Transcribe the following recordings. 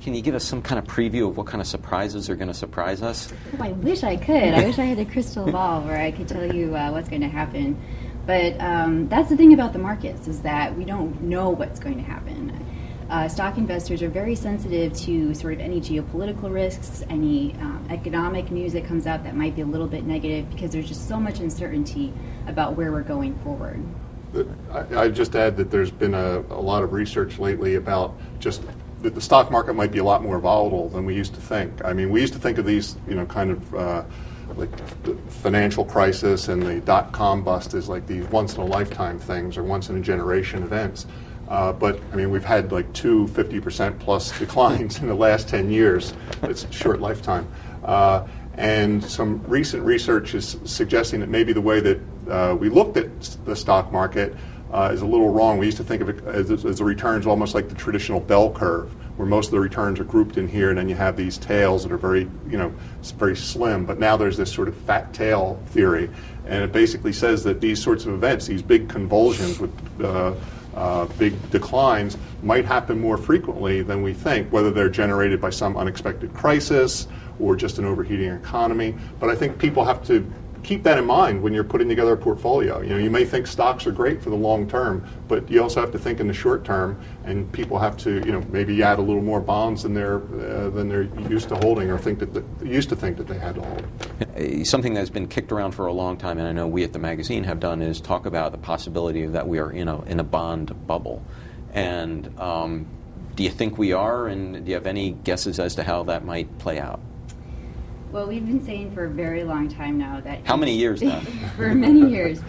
can you give us some kind of preview of what kind of surprises are going to surprise us? Oh, I wish I could. I wish I had a crystal ball where I could tell you what's going to happen. But that's the thing about the markets, is that we don't know what's going to happen. Stock investors are very sensitive to sort of any geopolitical risks, any economic news that comes out that might be a little bit negative, because there's just so much uncertainty about where we're going forward. I'd just add that there's been a lot of research lately about just that the stock market might be a lot more volatile than we used to think. I mean, we used to think of these, kind of like the financial crisis and the dot-com bust as like these once-in-a-lifetime things or once-in-a-generation events. But, I mean, we've had like 50% plus declines in the last 10 years. It's a short lifetime. And some recent research is suggesting that maybe the way that we looked at the stock market is a little wrong. We used to think of it as the returns almost like the traditional bell curve, where most of the returns are grouped in here, and then you have these tails that are very, very slim. But now there's this sort of fat tail theory, and it basically says that these sorts of events, these big convulsions with big declines, might happen more frequently than we think, whether they're generated by some unexpected crisis or just an overheating economy. But I think people have to keep that in mind when you're putting together a portfolio. You may think stocks are great for the long term, but you also have to think in the short term, and people have to, maybe add a little more bonds than they're used to holding, or used to think that they had to hold. Something that's been kicked around for a long time, and I know we at the magazine have done, is talk about the possibility that we are in a bond bubble. And do you think we are, and do you have any guesses as to how that might play out? Well, we've been saying for a very long time now that... How many years now? For many years,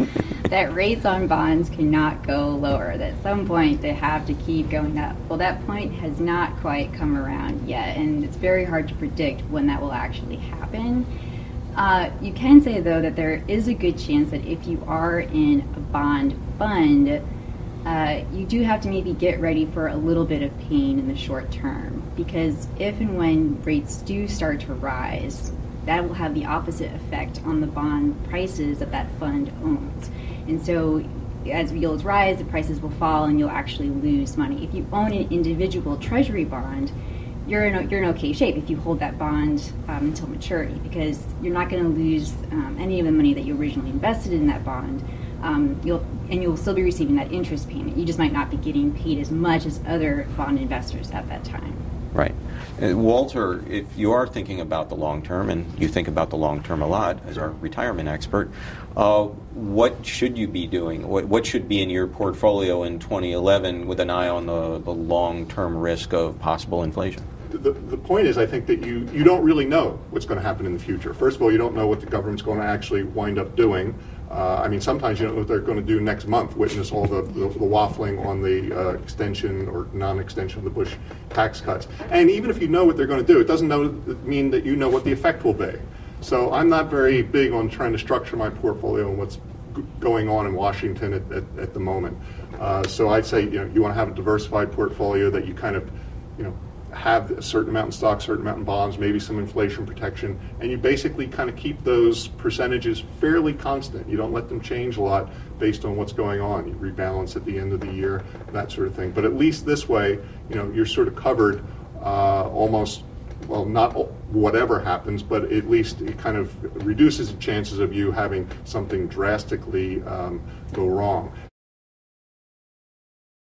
that rates on bonds cannot go lower. That at some point they have to keep going up. Well, that point has not quite come around yet, and it's very hard to predict when that will actually happen. You can say, though, that there is a good chance that if you are in a bond fund, you do have to maybe get ready for a little bit of pain in the short term, because if and when rates do start to rise, that will have the opposite effect on the bond prices that fund owns. And so as yields rise, the prices will fall and you'll actually lose money. If you own an individual treasury bond, you're in okay shape if you hold that bond until maturity, because you're not going to lose any of the money that you originally invested in that bond. You'll still be receiving that interest payment. You just might not be getting paid as much as other bond investors at that time. Right. Walter, if you are thinking about the long term, and you think about the long term a lot as our retirement expert, what should you be doing? What should be in your portfolio in 2011 with an eye on the long term risk of possible inflation? The point is, I think that you don't really know what's going to happen in the future. First of all, you don't know what the government's going to actually wind up doing. Sometimes you don't know what they're going to do next month. Witness all the waffling on the extension or non-extension of the Bush tax cuts. And even if you know what they're going to do, it doesn't mean that you know what the effect will be. So I'm not very big on trying to structure my portfolio and what's going on in Washington at the moment. So I'd say you want to have a diversified portfolio that you kind of have a certain amount in stocks, certain amount in bonds, maybe some inflation protection, and you basically kind of keep those percentages fairly constant. You don't let them change a lot based on what's going on. You rebalance at the end of the year, that sort of thing. But at least this way, you're sort of covered almost, well, not whatever happens, but at least it kind of reduces the chances of you having something drastically go wrong.